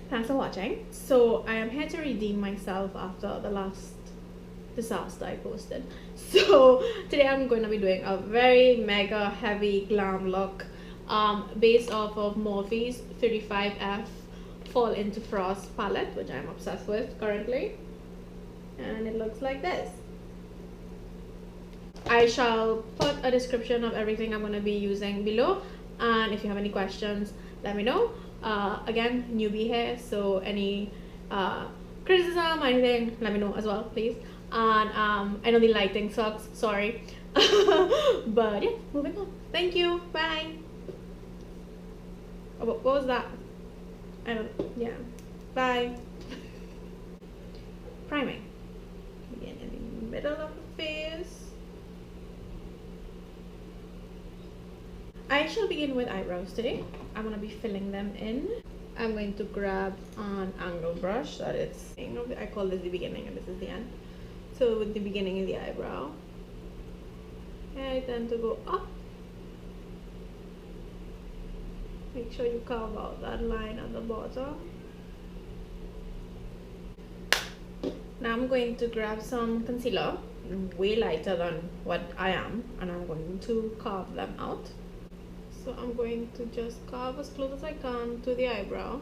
Thanks for watching. So I am here to redeem myself after the last disaster I posted. So today I'm going to be doing a very mega heavy glam look based off of Morphe's 35F Fall Into Frost palette, which I'm obsessed with currently, and it looks like this. I shall put a description of everything I'm going to be using below, and if you have any questions, let me know. Again, newbie here, so any criticism or anything, let me know as well, please. And I know the lighting sucks, sorry. But yeah, moving on. Thank you, bye. Oh, what was that? I don't know. Yeah, bye. Priming. Begin in the middle of the face. I shall begin with eyebrows today. I'm going to be filling them in. I'm going to grab an angle brush that is, I call this the beginning and this is the end. So with the beginning is the eyebrow. And I tend to go up. Make sure you carve out that line at the bottom. Now I'm going to grab some concealer, way lighter than what I am, and I'm going to carve them out. So I'm going to just carve as close as I can to the eyebrow.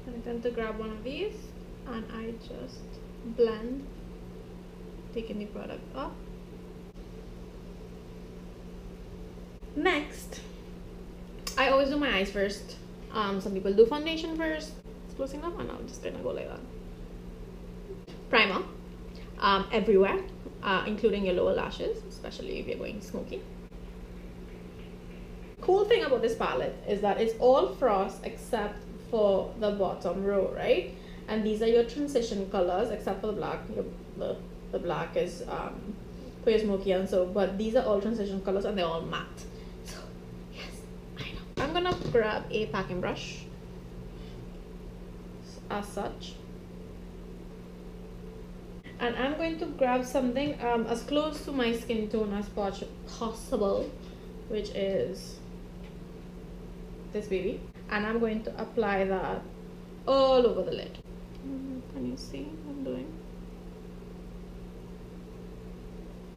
And I tend to grab one of these and I just blend, taking the product up. Next, I always do my eyes first. Some people do foundation first. It's close enough, and I'm just gonna go like that. Primer, everywhere. Including your lower lashes, especially if you're going smoky. Cool thing about this palette is that it's all frost except for the bottom row, right? And these are your transition colors except for the black. The black is for your smoky, and so, but these are all transition colors and they're all matte. So yes, I know. I'm gonna grab a packing brush as such. And I'm going to grab something as close to my skin tone as possible, which is this baby. And I'm going to apply that all over the lid. Can you see what I'm doing?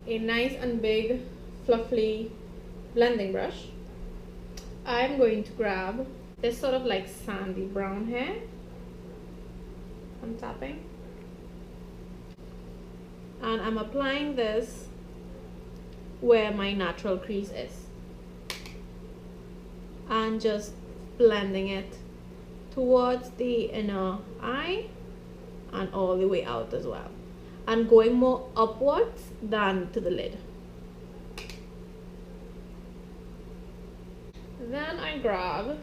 A nice and big, fluffy blending brush. I'm going to grab this sort of like sandy brown hair. I'm tapping. And I'm applying this where my natural crease is and just blending it towards the inner eye and all the way out as well, and going more upwards than to the lid. Then I grab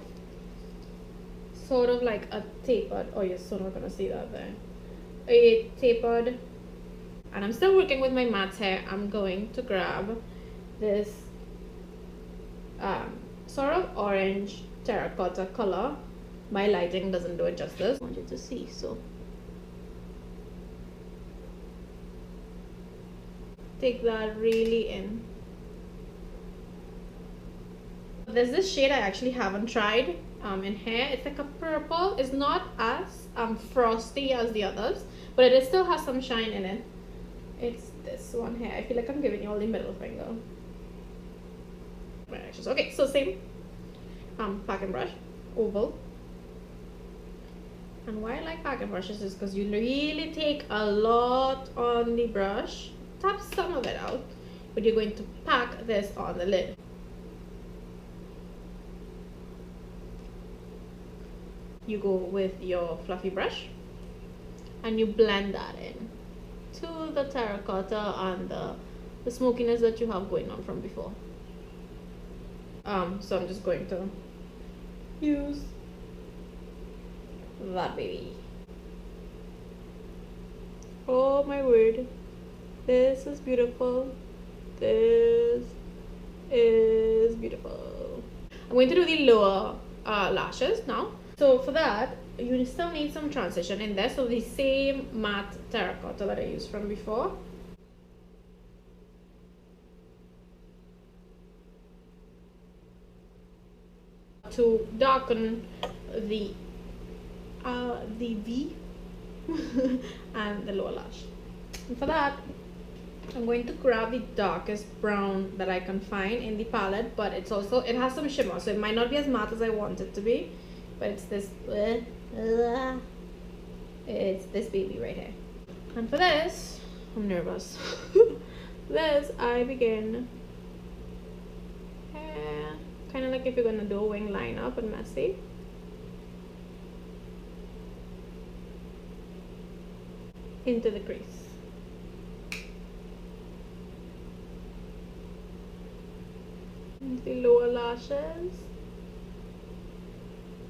sort of like a tapered, oh you're still not gonna see that there, a tapered, and I'm still working with my matte hair. I'm going to grab this sort of orange terracotta color. My lighting doesn't do it justice. I want you to see, so take that really in. There's this shade I actually haven't tried in hair. It's like a purple. It's not as frosty as the others, but it still has some shine in it. It's this one here. I feel like I'm giving you all the middle finger. Okay, so same packing brush, oval. And why I like packing brushes is because you really take a lot on the brush, tap some of it out, but you're going to pack this on the lid. You go with your fluffy brush and you blend that in to the terracotta and the smokiness that you have going on from before. So I'm just going to use that baby. Oh my word, this is beautiful. This is beautiful. I'm going to do the lower lashes now. So for that, you still need some transition in there. So the same matte terracotta that I used from before. to darken the V and the lower lash. And for that, I'm going to grab the darkest brown that I can find in the palette, but it has some shimmer, so it might not be as matte as I want it to be, but it's this baby right here. And for this, I'm nervous. This, I begin kind of like if you're gonna do a wing line up and messy. Into the crease. Into the lower lashes.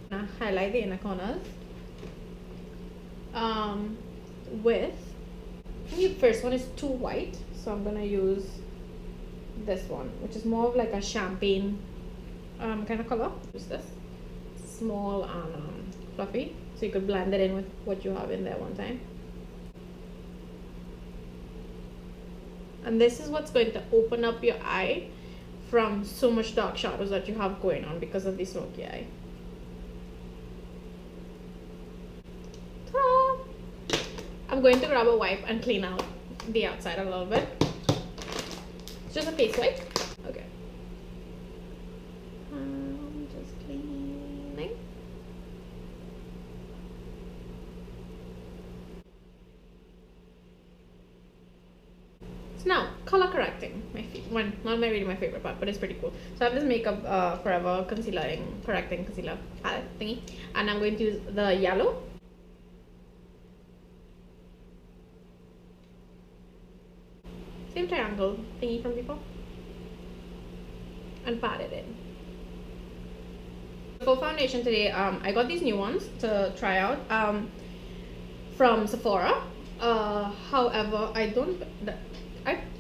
Now highlight the inner corners. The first one is too white, so I'm gonna use this one, which is more of like a champagne kind of color. Use this small and fluffy, so you could blend it in with what you have in there one time. And this is what's going to open up your eye from so much dark shadows that you have going on because of the smoky eye. I'm going to grab a wipe and clean out the outside a little bit. It's just a face wipe. Okay. Just cleaning. So now, color correcting. Not really my favorite part, but it's pretty cool. So I have this Makeup Forever correcting concealer palette thingy, and I'm going to use the yellow. Same triangle thingy from before, and pat it in. For foundation today, I got these new ones to try out from Sephora. However, I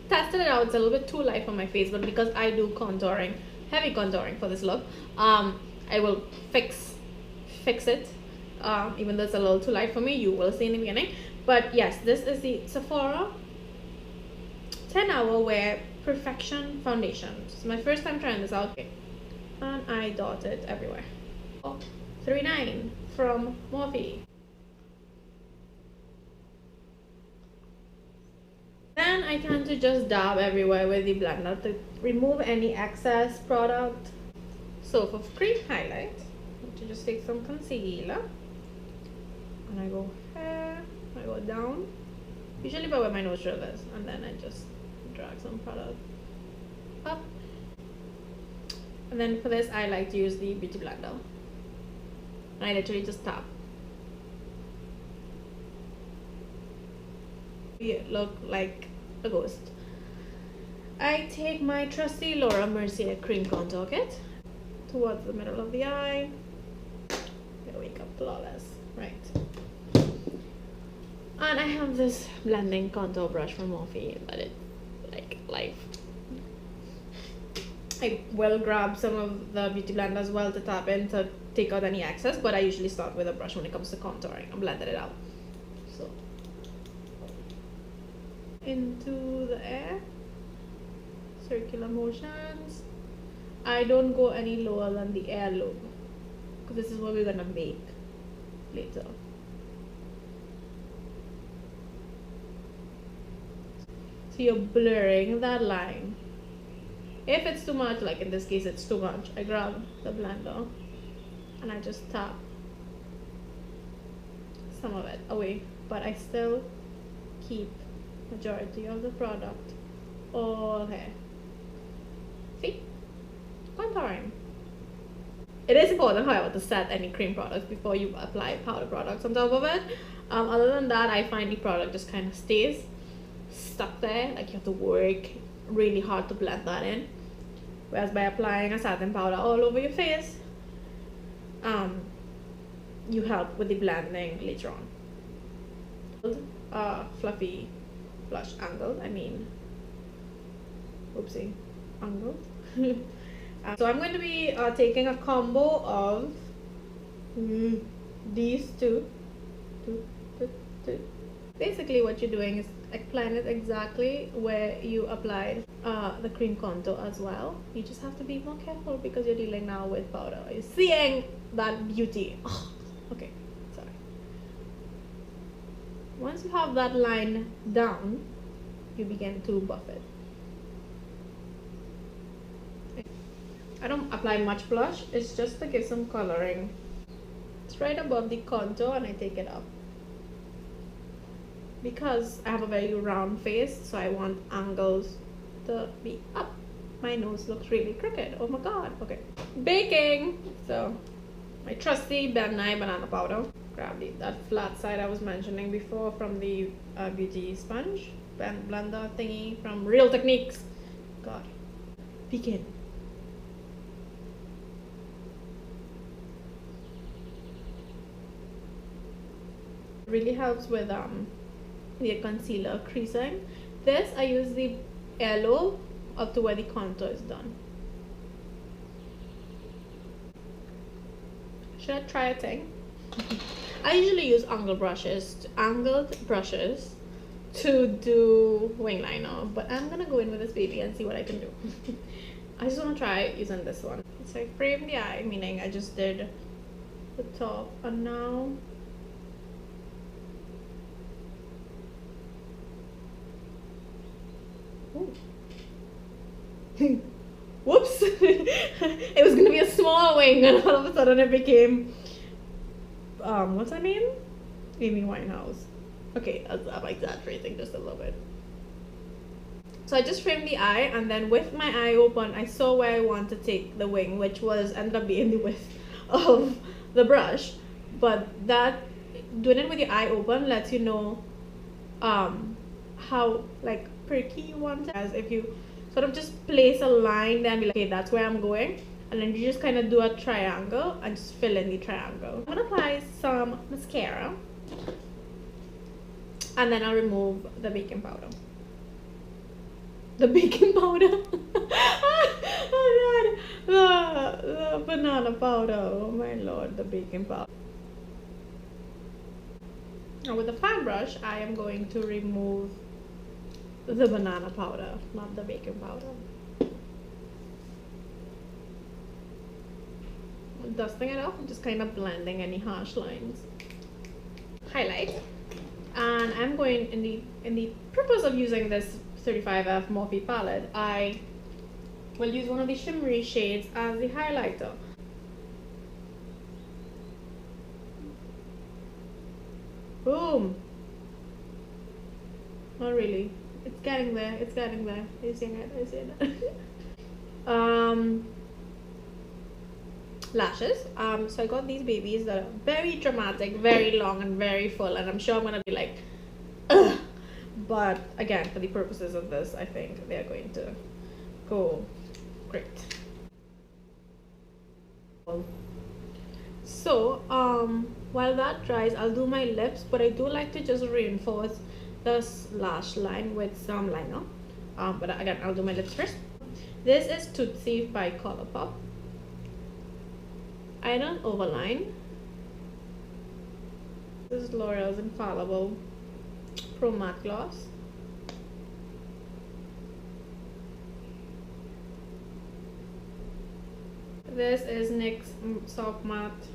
tested it out. It's a little bit too light for my face, but because I do contouring, heavy contouring for this look, I will fix it. Even though it's a little too light for me, you will see in the beginning. But yes, this is the Sephora 10-Hour Wear Perfection Foundation. It's my first time trying this out, and I dot it everywhere. 39 from Morphe. Then I tend to just dab everywhere with the blender to remove any excess product. So for cream highlight, I just take some concealer, and I go here, I go down, usually by where my nose drill is, and then I just drag some product up. And then for this, I like to use the beauty blender. I literally just tap. You look like a ghost. I take my trusty Mercier cream contour kit towards the middle of the eye. There we go, flawless, right. And I have this blending contour brush from Morphe, but it's like life. I will grab some of the beauty blender as well to tap in to take out any excess, but I usually start with a brush when it comes to contouring and blended it out. So into the air, circular motions. I don't go any lower than the air lobe because this is what we're gonna bake later. So you're blurring that line. If it's too much, like in this case it's too much, I grab the blender and I just tap some of it away, but I still keep majority of the product all here. See? Contouring. It is important, however, to set any cream products before you apply powder products on top of it. Other than that, I find the product just kind of stays stuck there, like you have to work really hard to blend that in. Whereas by applying a satin powder all over your face, you help with the blending later on. Fluffy blush angled, oopsie, angled. So I'm going to be taking a combo of these two. Basically what you're doing is applying it exactly where you applied the cream contour as well. You just have to be more careful because you're dealing now with powder. You're seeing that beauty. Oh, okay, sorry. Once you have that line down, you begin to buff it. I don't apply much blush, it's just to give some coloring. It's right above the contour and I take it up. Because I have a very round face, so I want angles to be up. My nose looks really crooked. Oh my god. Okay. Baking! So, my trusty BENNYE banana powder. Grab that flat side I was mentioning before from the beauty sponge. Blender thingy from Real Techniques. God. Begin. Really helps with the concealer creasing. This I use the yellow up to where the contour is done. Should I try a thing? I usually use angled brushes to do wing liner, but I'm gonna go in with this baby and see what I can do. I just want to try using this one. So I framed the eye, meaning I just did the top, and now whoops. It was gonna be a small wing and all of a sudden it became what's her name? Amy Winehouse. Okay, I'm exaggerating just a little bit. So I just framed the eye, and then with my eye open I saw where I want to take the wing, which was ended up being the width of the brush. But that doing it with your eye open lets you know how like perky you want it. As if you sort of just place a line then be like, okay, that's where I'm going, and then you just kind of do a triangle and just fill in the triangle. I'm gonna apply some mascara and then I'll remove the baking powder. The baking powder. Oh god, the banana powder. Oh my lord, the baking powder. Now with the fan brush I am going to remove the banana powder, not the baking powder. Dusting it off, just kind of blending any harsh lines. Highlight, and I'm going in the purpose of using this 35F Morphe palette, I will use one of the shimmery shades as the highlighter. Boom. Not really. It's getting there. It's getting there. Are you seeing it? Are you seeing it? Lashes. So I got these babies that are very dramatic, very long, and very full, and I'm sure I'm gonna be like, ugh. But again, for the purposes of this, I think they are going to go great. So while that dries, I'll do my lips, but I do like to just reinforce this lash line with some liner. But again, I'll do my lips first. This is Tootsi by Colourpop. I don't overline. This is L'Oreal's Infallible Pro Matte Gloss. This is NYX's Soft Matte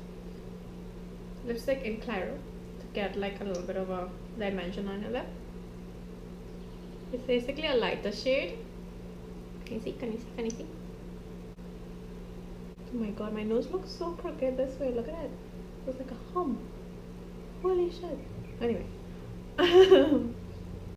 lipstick in CLAIR to get like a little bit of a dimension on your lip. It's basically a lighter shade. Can you see? Can you see? Can you see? Oh my god, my nose looks so crooked this way. Look at it. It's like a hump. Holy shit. Anyway.